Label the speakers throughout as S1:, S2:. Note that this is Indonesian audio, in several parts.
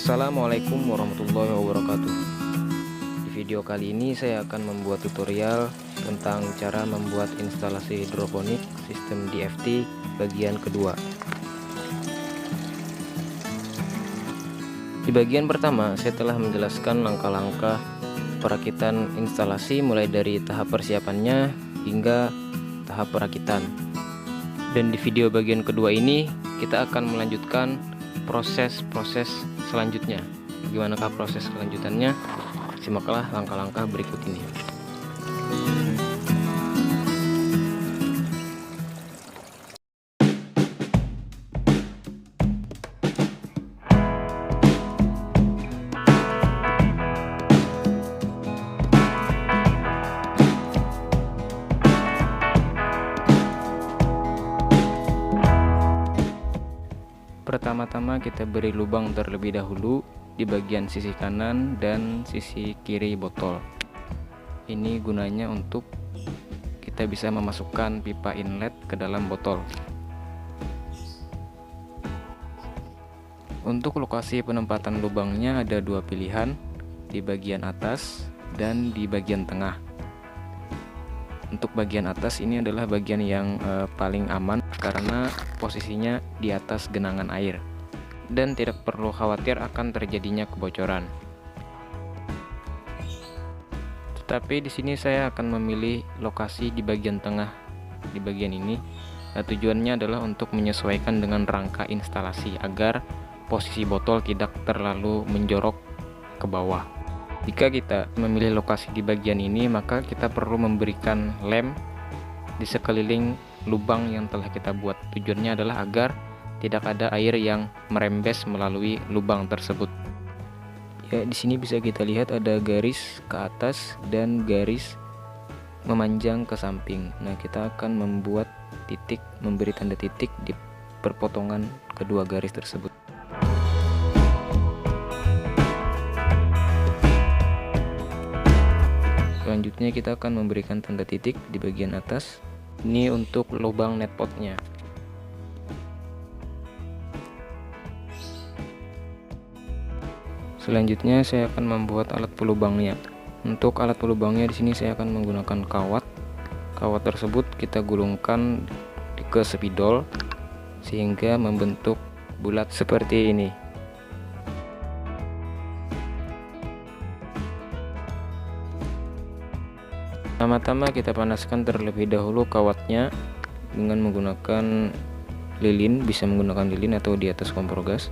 S1: Assalamualaikum warahmatullahi wabarakatuh. Di video kali ini saya akan membuat tutorial tentang cara membuat instalasi hidroponik sistem DFT bagian kedua. Di bagian pertama saya telah menjelaskan langkah-langkah perakitan instalasi mulai dari tahap persiapannya hingga tahap perakitan. Dan di video bagian kedua ini kita akan melanjutkan proses-proses selanjutnya. Bagaimanakah proses kelanjutannya? Simaklah langkah-langkah berikut ini. Pertama-tama kita beri lubang terlebih dahulu di bagian sisi kanan dan sisi kiri botol. Ini gunanya untuk kita bisa memasukkan pipa inlet ke dalam botol. Untuk lokasi penempatan lubangnya ada dua pilihan, di bagian atas dan di bagian tengah. Untuk bagian atas ini adalah bagian yang paling aman karena posisinya di atas genangan air dan tidak perlu khawatir akan terjadinya kebocoran. Tetapi di sini saya akan memilih lokasi di bagian tengah, di bagian ini. Nah, tujuannya adalah untuk menyesuaikan dengan rangka instalasi agar posisi botol tidak terlalu menjorok ke bawah. Jika kita memilih lokasi di bagian ini, maka kita perlu memberikan lem di sekeliling lubang yang telah kita buat. Tujuannya adalah agar tidak ada air yang merembes melalui lubang tersebut. Ya, di sini bisa kita lihat ada garis ke atas dan garis memanjang ke samping. Nah, kita akan membuat titik, memberi tanda titik di perpotongan kedua garis tersebut. Selanjutnya kita akan memberikan tanda titik di bagian atas. Ini untuk lubang netpotnya. Selanjutnya saya akan membuat alat pelubangnya. Untuk alat pelubangnya di sini saya akan menggunakan kawat. Kawat tersebut kita gulungkan ke spidol sehingga membentuk bulat seperti ini. Pertama-tama kita panaskan terlebih dahulu kawatnya dengan menggunakan lilin, bisa menggunakan lilin atau di atas kompor gas.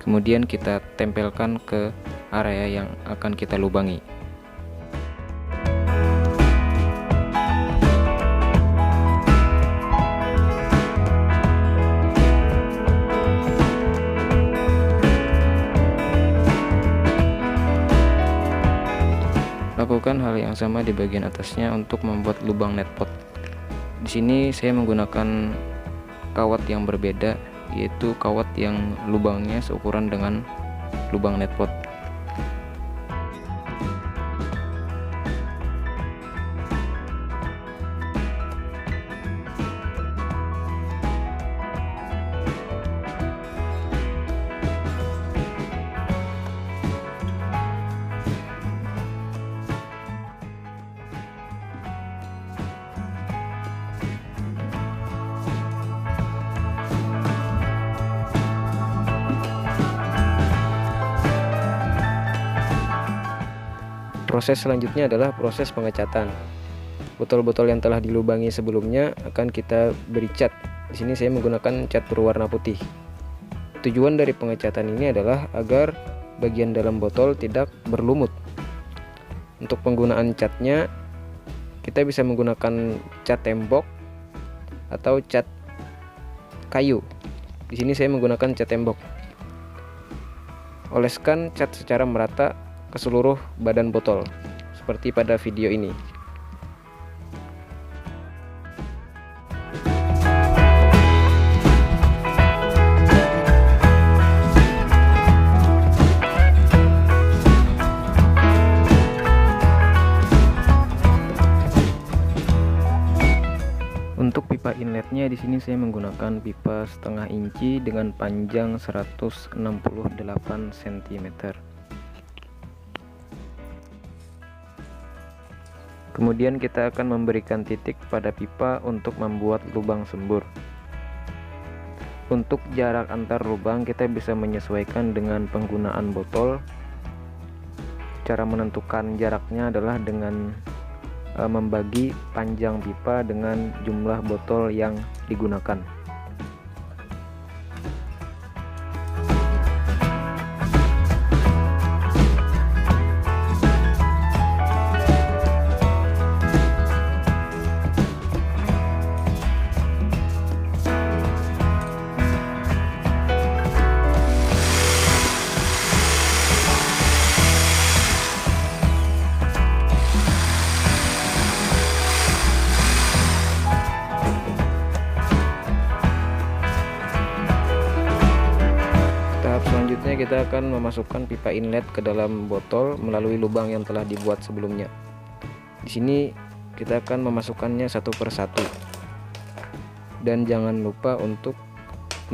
S1: Kemudian kita tempelkan ke area yang akan kita lubangi. Lakukan hal yang sama di bagian atasnya untuk membuat lubang netpot. Di sini saya menggunakan kawat yang berbeda, yaitu kawat yang lubangnya seukuran dengan lubang netpot. Proses selanjutnya adalah proses pengecatan. Botol-botol yang telah dilubangi sebelumnya akan kita beri cat. Di sini saya menggunakan cat berwarna putih. Tujuan dari pengecatan ini adalah agar bagian dalam botol tidak berlumut. Untuk penggunaan catnya, kita bisa menggunakan cat tembok atau cat kayu. Di sini saya menggunakan cat tembok. Oleskan cat secara merata ke seluruh badan botol seperti pada video ini. Untuk pipa pipa inletnya di sini saya menggunakan pipa setengah inci dengan panjang 168 cm. Kemudian kita akan memberikan titik pada pipa untuk membuat lubang sembur. Untuk jarak antar lubang kita bisa menyesuaikan dengan penggunaan botol. Cara menentukan jaraknya adalah dengan membagi panjang pipa dengan jumlah botol yang digunakan. Selanjutnya kita akan memasukkan pipa inlet ke dalam botol melalui lubang yang telah dibuat sebelumnya. Di sini kita akan memasukkannya satu persatu. Dan jangan lupa untuk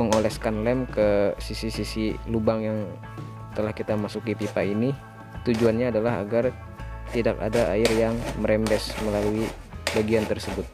S1: mengoleskan lem ke sisi-sisi lubang yang telah kita masuki pipa ini. Tujuannya adalah agar tidak ada air yang merembes melalui bagian tersebut.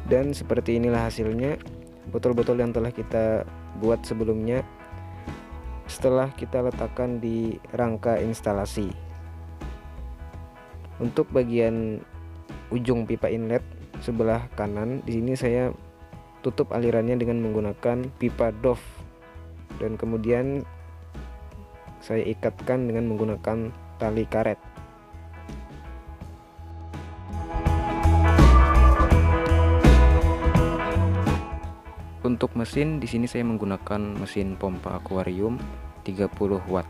S1: Dan seperti inilah hasilnya, botol-botol yang telah kita buat sebelumnya setelah kita letakkan di rangka instalasi. Untuk bagian ujung pipa inlet sebelah kanan, di sini saya tutup alirannya dengan menggunakan pipa doff, dan kemudian saya ikatkan dengan menggunakan tali karet. Untuk mesin di sini saya menggunakan mesin pompa akuarium 30 watt.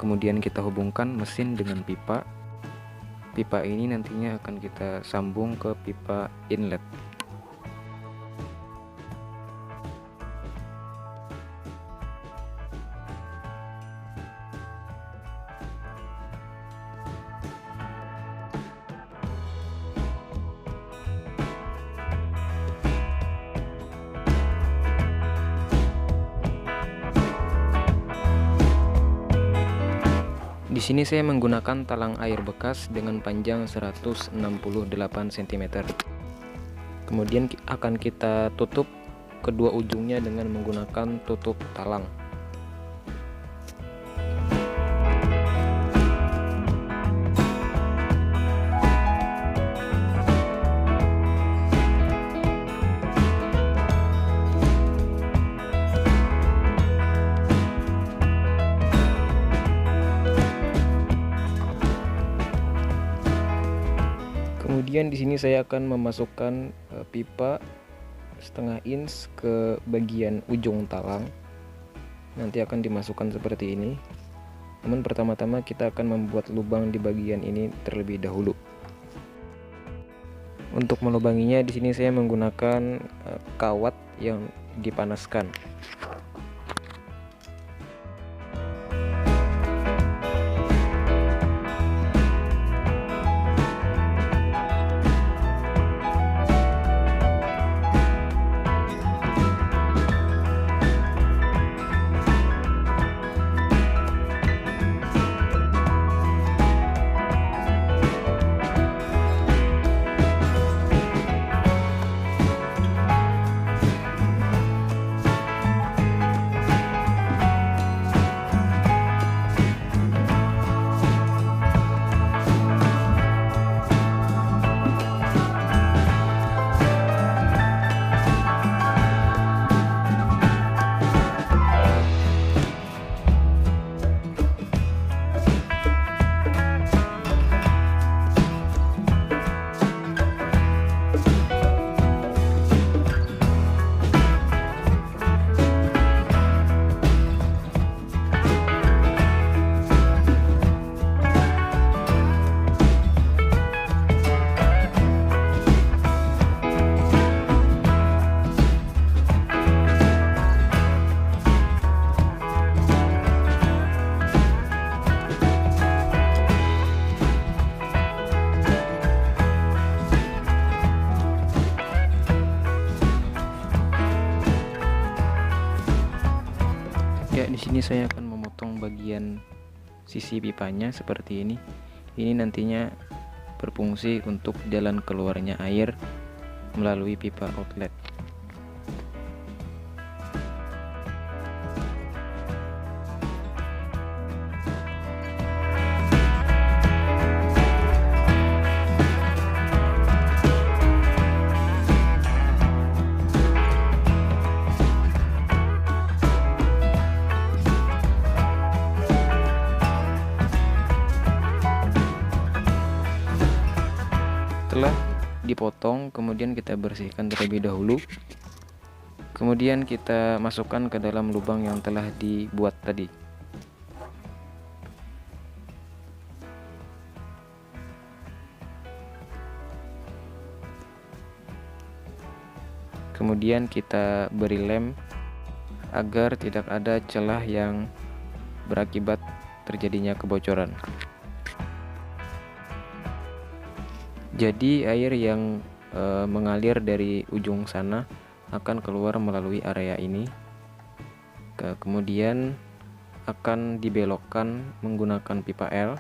S1: Kemudian kita hubungkan mesin dengan pipa. Pipa ini nantinya akan kita sambung ke pipa inlet. Di sini saya menggunakan talang air bekas dengan panjang 168 cm. Kemudian akan kita tutup kedua ujungnya dengan menggunakan tutup talang. Kemudian di sini saya akan memasukkan pipa setengah inch ke bagian ujung talang. Nanti akan dimasukkan seperti ini. Namun pertama-tama kita akan membuat lubang di bagian ini terlebih dahulu. Untuk melubanginya di sini saya menggunakan kawat yang dipanaskan. saya akan memotong bagian sisi pipanya seperti ini. Ini nantinya berfungsi untuk jalan keluarnya air melalui pipa outlet. Setelah dipotong, kemudian kita bersihkan terlebih dahulu. Kemudian kita masukkan ke dalam lubang yang telah dibuat tadi. Kemudian kita beri lem agar tidak ada celah yang berakibat terjadinya kebocoran. Jadi air yang mengalir dari ujung sana akan keluar melalui area ini, kemudian akan dibelokkan menggunakan pipa L,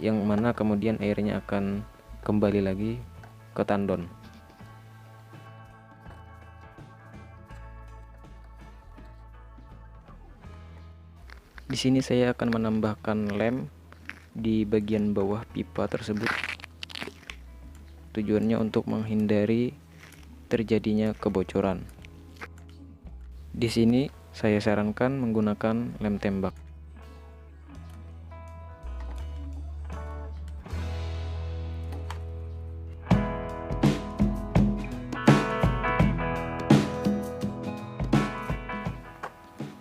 S1: yang mana kemudian airnya akan kembali lagi ke tandon. Di sini saya akan menambahkan lem di bagian bawah pipa tersebut. Tujuannya untuk menghindari terjadinya kebocoran. Di sini saya sarankan menggunakan lem tembak.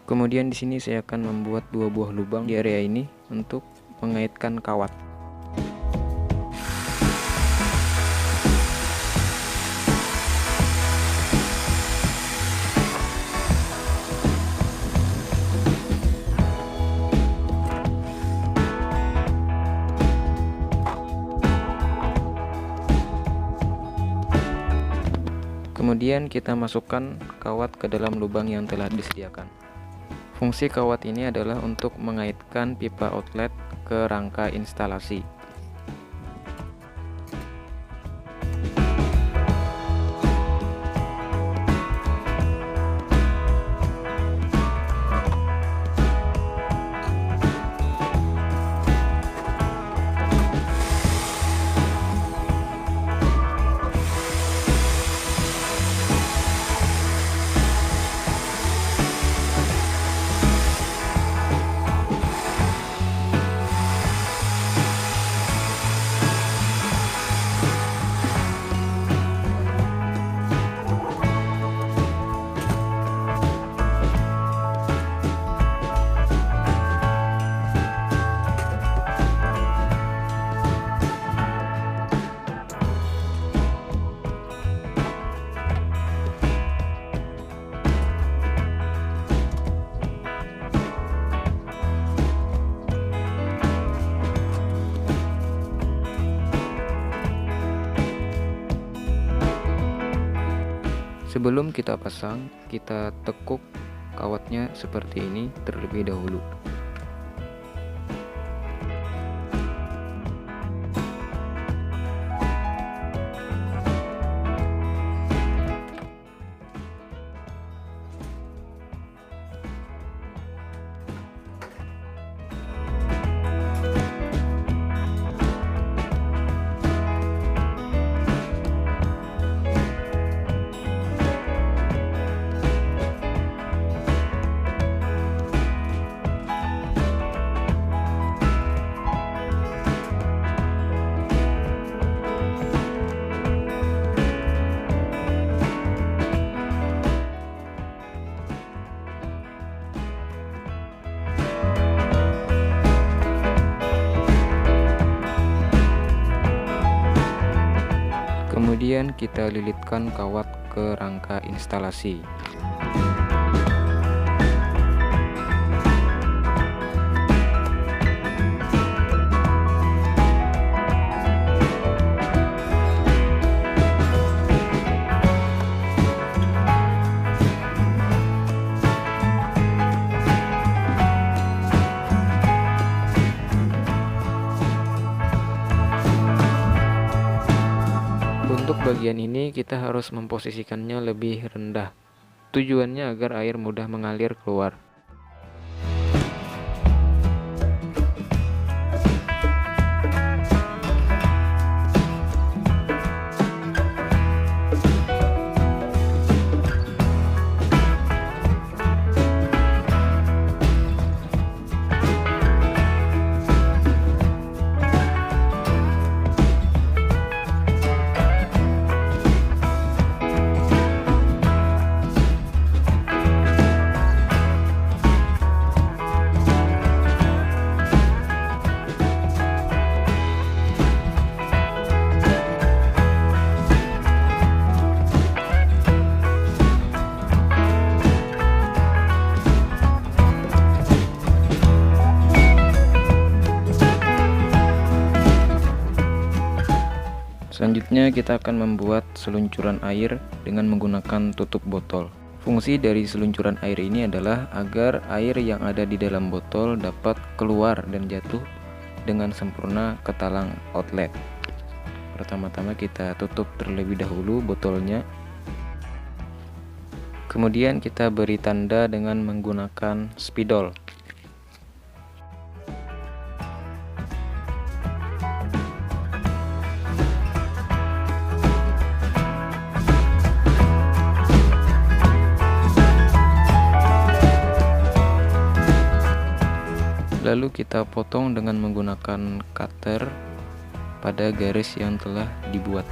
S1: Kemudian di sini saya akan membuat 2 buah lubang di area ini untuk mengaitkan kawat. Kemudian kita masukkan kawat ke dalam lubang yang telah disediakan. Fungsi kawat ini adalah untuk mengaitkan pipa outlet ke rangka instalasi. Sebelum kita pasang, kita tekuk kawatnya seperti ini terlebih dahulu. Kemudian kita lilitkan kawat ke rangka instalasi. bagian ini kita harus memposisikannya lebih rendah. Tujuannya agar air mudah mengalir keluar. Selanjutnya kita akan membuat seluncuran air dengan menggunakan tutup botol. Fungsi dari seluncuran air ini adalah agar air yang ada di dalam botol dapat keluar dan jatuh dengan sempurna ke talang outlet. Pertama-tama kita tutup terlebih dahulu botolnya. Kemudian kita beri tanda dengan menggunakan spidol. Lalu kita potong dengan menggunakan cutter pada garis yang telah dibuat.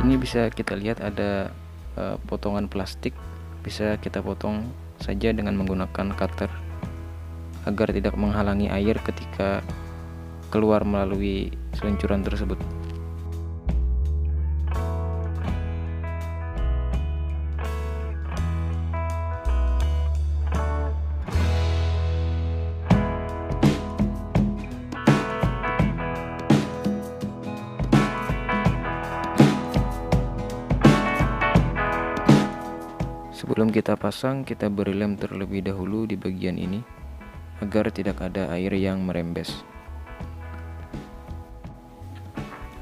S1: Ini bisa kita lihat ada potongan plastik, bisa kita potong saja dengan menggunakan cutter agar tidak menghalangi air ketika keluar melalui seluncuran tersebut. Sebelum kita pasang, kita beri lem terlebih dahulu di bagian ini agar tidak ada air yang merembes.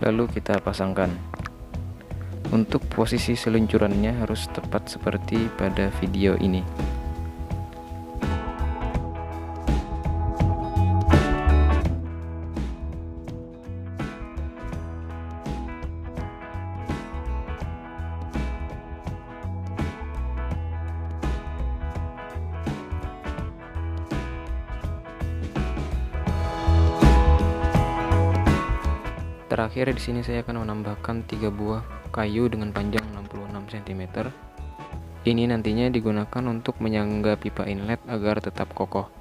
S1: Lalu kita pasangkan. Untuk posisi seluncurannya harus tepat seperti pada video ini. Terakhir di sini saya akan menambahkan 3 buah kayu dengan panjang 66 cm. Ini nantinya digunakan untuk menyangga pipa inlet agar tetap kokoh.